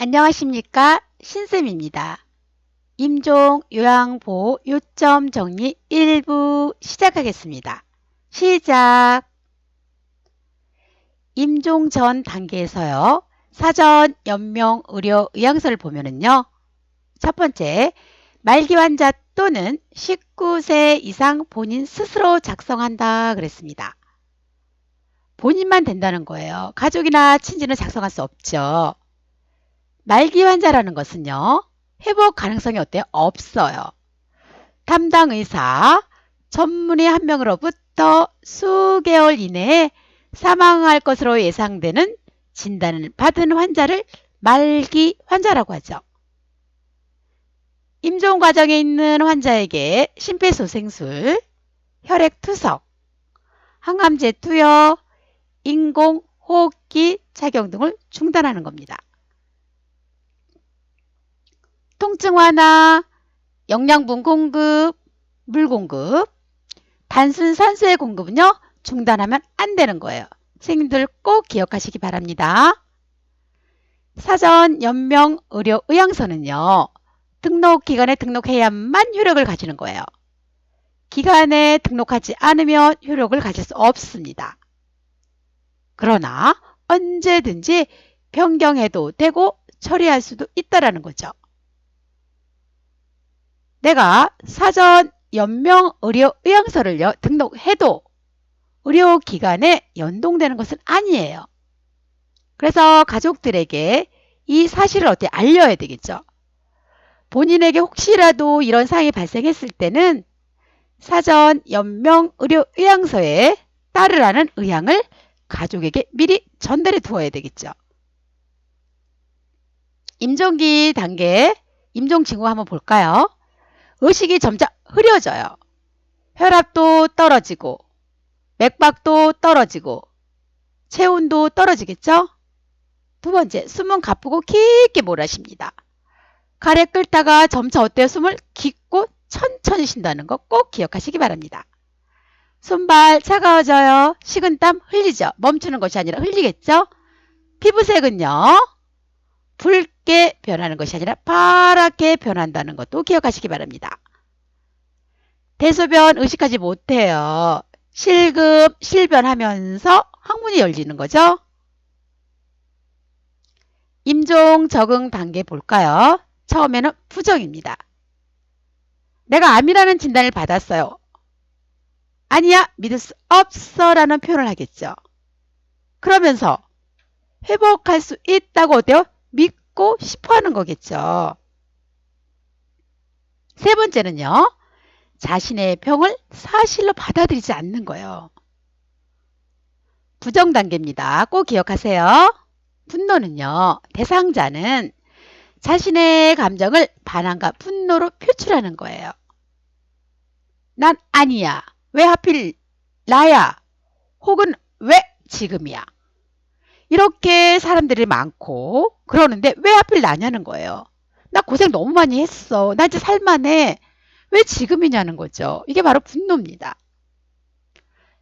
안녕하십니까? 신쌤입니다. 임종 요양보호 요점 정리 1부 시작하겠습니다. 시작! 임종 전 단계에서요. 사전 연명 의료 의향서를 보면은요. 첫 번째, 말기 환자 또는 19세 이상 본인 스스로 작성한다 그랬습니다. 본인만 된다는 거예요. 가족이나 친지는 작성할 수 없죠. 말기 환자라는 것은요. 회복 가능성이 어때요? 없어요. 담당 의사, 전문의 한 명으로부터 수개월 이내에 사망할 것으로 예상되는 진단을 받은 환자를 말기 환자라고 하죠. 임종 과정에 있는 환자에게 심폐소생술, 혈액투석, 항암제 투여, 인공호흡기 착용 등을 중단하는 겁니다. 통증 완화, 영양분 공급, 물 공급, 단순 산소의 공급은요. 중단하면 안 되는 거예요. 선생님들 꼭 기억하시기 바랍니다. 사전 연명 의료 의향서는요. 등록기관에 등록해야만 효력을 가지는 거예요. 기관에 등록하지 않으면 효력을 가질 수 없습니다. 그러나 언제든지 변경해도 되고 처리할 수도 있다는 거죠. 내가 사전 연명 의료 의향서를요 등록해도 의료기관에 연동되는 것은 아니에요. 그래서 가족들에게 이 사실을 어떻게 알려야 되겠죠. 본인에게 혹시라도 이런 상황이 발생했을 때는 사전 연명 의료 의향서에 따르라는 의향을 가족에게 미리 전달해 두어야 되겠죠. 임종기 단계 임종 징후 한번 볼까요? 의식이 점점 흐려져요. 혈압도 떨어지고 맥박도 떨어지고 체온도 떨어지겠죠? 두 번째, 숨은 가쁘고 깊게 몰아쉽니다. 가래 끓다가 점차 어때요? 숨을 깊고 천천히 쉰다는 거 꼭 기억하시기 바랍니다. 손발 차가워져요. 식은땀 흘리죠. 멈추는 것이 아니라 흘리겠죠? 피부색은요. 붉게 변하는 것이 아니라 파랗게 변한다는 것도 기억하시기 바랍니다. 대소변 의식하지 못해요. 실금, 실변하면서 항문이 열리는 거죠. 임종 적응 단계 볼까요? 처음에는 부정입니다. 내가 암이라는 진단을 받았어요. 아니야, 믿을 수 없어 라는 표현을 하겠죠. 그러면서 회복할 수 있다고 어때요? 믿고 싶어 하는 거겠죠. 세 번째는요. 자신의 병을 사실로 받아들이지 않는 거예요. 부정 단계입니다. 꼭 기억하세요. 분노는요. 대상자는 자신의 감정을 반항과 분노로 표출하는 거예요. 난 아니야. 왜 하필 나야? 혹은 왜 지금이야? 이렇게 사람들이 많고 그러는데 왜 하필 나냐는 거예요. 나 고생 너무 많이 했어. 나 이제 살만해. 왜 지금이냐는 거죠. 이게 바로 분노입니다.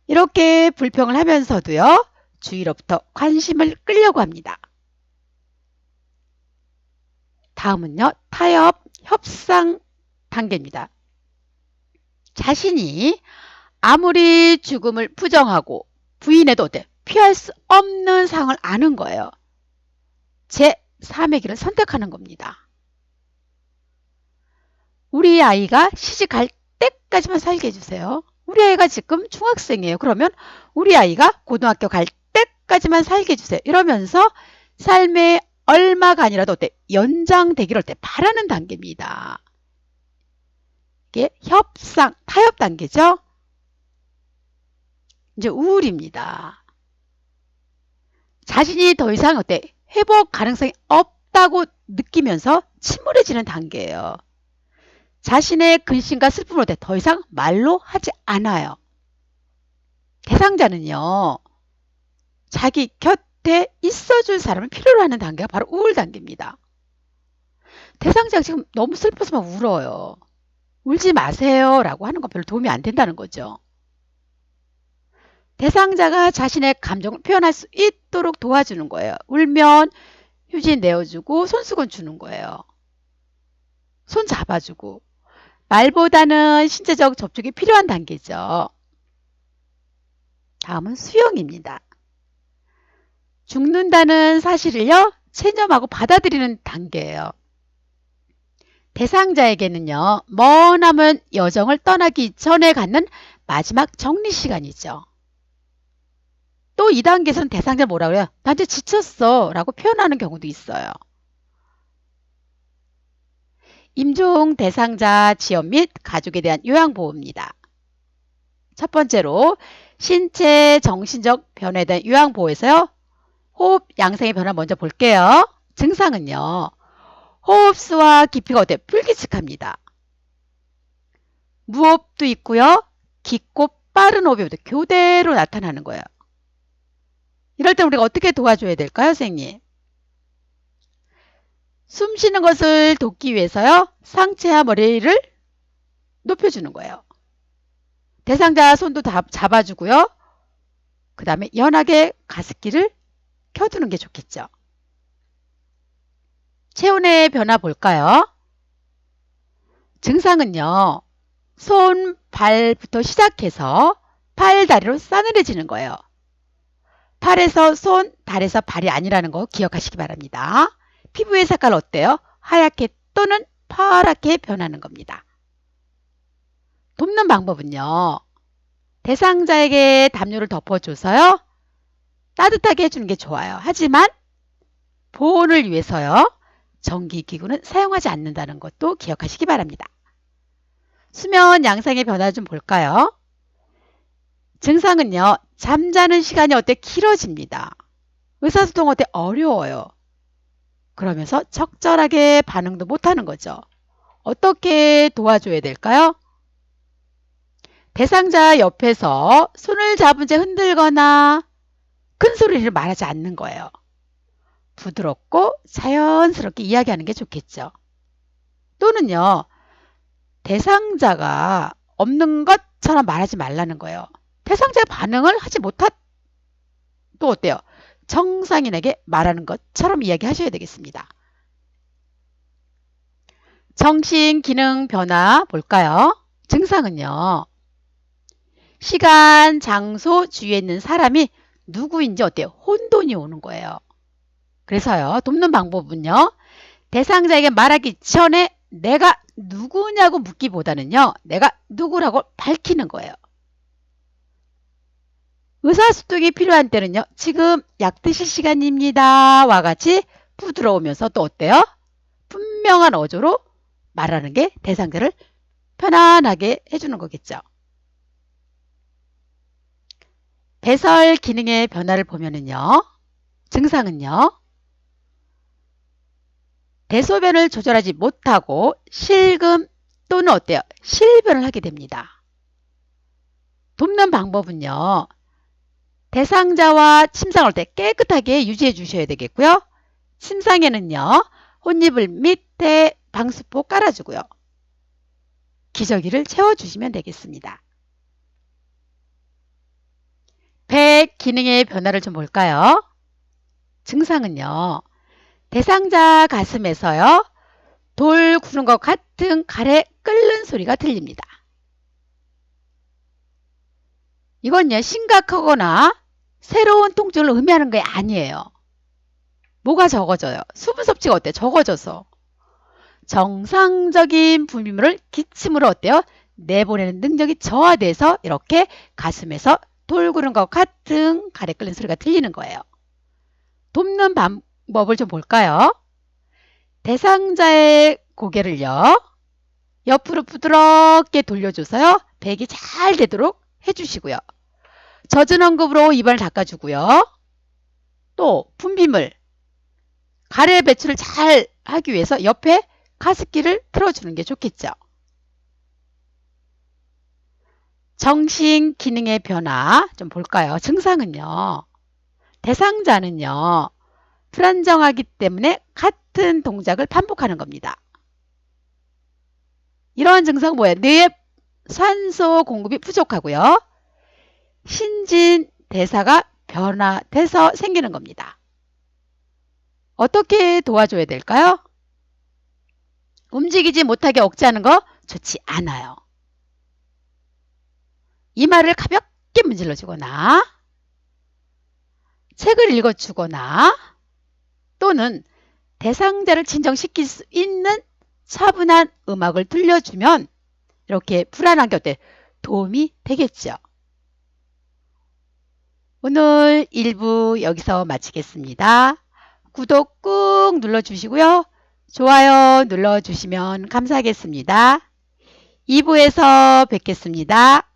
이렇게 불평을 하면서도요. 주위로부터 관심을 끌려고 합니다. 다음은요. 타협, 협상 단계입니다. 자신이 아무리 죽음을 부정하고 부인해도 어때? 피할 수 없는 상황을 아는 거예요. 제3의 길을 선택하는 겁니다. 우리 아이가 시집갈 때까지만 살게 해주세요. 우리 아이가 지금 중학생이에요. 그러면 우리 아이가 고등학교 갈 때까지만 살게 해주세요. 이러면서 삶의 얼마가 아니라도 어때? 연장되기를 때 바라는 단계입니다. 이게 협상, 타협 단계죠. 이제 우울입니다. 자신이 더 이상 어때? 회복 가능성이 없다고 느끼면서 침울해지는 단계예요. 자신의 근심과 슬픔을 더 이상 말로 하지 않아요. 대상자는요. 자기 곁에 있어줄 사람을 필요로 하는 단계가 바로 우울 단계입니다. 대상자가 지금 너무 슬퍼서 막 울어요. 울지 마세요 라고 하는 건 별로 도움이 안 된다는 거죠. 대상자가 자신의 감정을 표현할 수 있도록 도와주는 거예요. 울면 휴지 내어주고 손수건 주는 거예요. 손 잡아주고. 말보다는 신체적 접촉이 필요한 단계죠. 다음은 수용입니다. 죽는다는 사실을요, 체념하고 받아들이는 단계예요. 대상자에게는요, 머나먼 여정을 떠나기 전에 갖는 마지막 정리 시간이죠. 또 2단계에서는 대상자 뭐라고 그래요? 나 이제 지쳤어 라고 표현하는 경우도 있어요. 임종 대상자 지원 및 가족에 대한 요양보호입니다. 첫 번째로 신체 정신적 변화에 대한 요양보호에서요. 호흡 양상의 변화 먼저 볼게요. 증상은요. 호흡수와 깊이가 어때요? 불규칙합니다. 무호흡도 있고요. 깊고 빠른 호흡이 교대로 나타나는 거예요. 이럴 때 우리가 어떻게 도와줘야 될까요, 선생님? 숨 쉬는 것을 돕기 위해서요. 상체와 머리를 높여주는 거예요. 대상자 손도 다 잡아주고요. 그 다음에 연하게 가습기를 켜두는 게 좋겠죠. 체온의 변화 볼까요? 증상은요. 손, 발부터 시작해서 팔, 다리로 싸늘해지는 거예요. 팔에서 손, 다리에서 발이 아니라는 거 기억하시기 바랍니다. 피부의 색깔 어때요? 하얗게 또는 파랗게 변하는 겁니다. 돕는 방법은요. 대상자에게 담요를 덮어줘서요. 따뜻하게 해주는 게 좋아요. 하지만 보온을 위해서요. 전기기구는 사용하지 않는다는 것도 기억하시기 바랍니다. 수면 양상의 변화 좀 볼까요? 증상은요. 잠자는 시간이 어때? 길어집니다. 의사소통 어때? 어려워요. 그러면서 적절하게 반응도 못하는 거죠. 어떻게 도와줘야 될까요? 대상자 옆에서 손을 잡은 채 흔들거나 큰 소리를 말하지 않는 거예요. 부드럽고 자연스럽게 이야기하는 게 좋겠죠. 또는요. 대상자가 없는 것처럼 말하지 말라는 거예요. 대상자의 반응을 하지 또 어때요? 정상인에게 말하는 것처럼 이야기하셔야 되겠습니다. 정신기능 변화 볼까요? 증상은요. 시간, 장소, 주위에 있는 사람이 누구인지 어때요? 혼돈이 오는 거예요. 그래서요. 돕는 방법은요. 대상자에게 말하기 전에 내가 누구냐고 묻기보다는요. 내가 누구라고 밝히는 거예요. 의사소통이 필요한 때는요. 지금 약 드실 시간입니다. 와 같이 부드러우면서 또 어때요? 분명한 어조로 말하는 게 대상자를 편안하게 해주는 거겠죠. 배설 기능의 변화를 보면은요. 증상은요. 대소변을 조절하지 못하고 실금 또는 어때요? 실변을 하게 됩니다. 돕는 방법은요. 대상자와 침상을 때 깨끗하게 유지해 주셔야 되겠고요. 침상에는요. 혼이불 밑에 방수포 깔아주고요. 기저귀를 채워주시면 되겠습니다. 배 기능의 변화를 좀 볼까요? 증상은요. 대상자 가슴에서요. 돌 구는 것 같은 가래 끓는 소리가 들립니다. 이건요. 심각하거나 새로운 통증을 의미하는 게 아니에요. 뭐가 적어져요? 수분 섭취가 어때요? 적어져서. 정상적인 분비물을 기침으로 어때요? 내보내는 능력이 저하돼서 이렇게 가슴에서 돌 구는 것 같은 가래 끓는 소리가 들리는 거예요. 돕는 방법을 좀 볼까요? 대상자의 고개를요. 옆으로 부드럽게 돌려줘서요. 배기 잘 되도록 해주시고요. 젖은 언급으로 입안을 닦아주고요. 또 분비물, 가래 배출을 잘 하기 위해서 옆에 가습기를 틀어주는 게 좋겠죠. 정신 기능의 변화 좀 볼까요? 증상은요. 대상자는요. 불안정하기 때문에 같은 동작을 반복하는 겁니다. 이러한 증상은 뭐예요? 뇌에 산소 공급이 부족하고요. 신진 대사가 변화돼서 생기는 겁니다. 어떻게 도와줘야 될까요? 움직이지 못하게 억제하는 거 좋지 않아요. 이마를 가볍게 문질러주거나 책을 읽어주거나 또는 대상자를 진정시킬 수 있는 차분한 음악을 들려주면 이렇게 불안한 게 도움이 되겠죠. 오늘 1부 여기서 마치겠습니다. 구독 꾹 눌러주시고요. 좋아요 눌러주시면 감사하겠습니다. 2부에서 뵙겠습니다.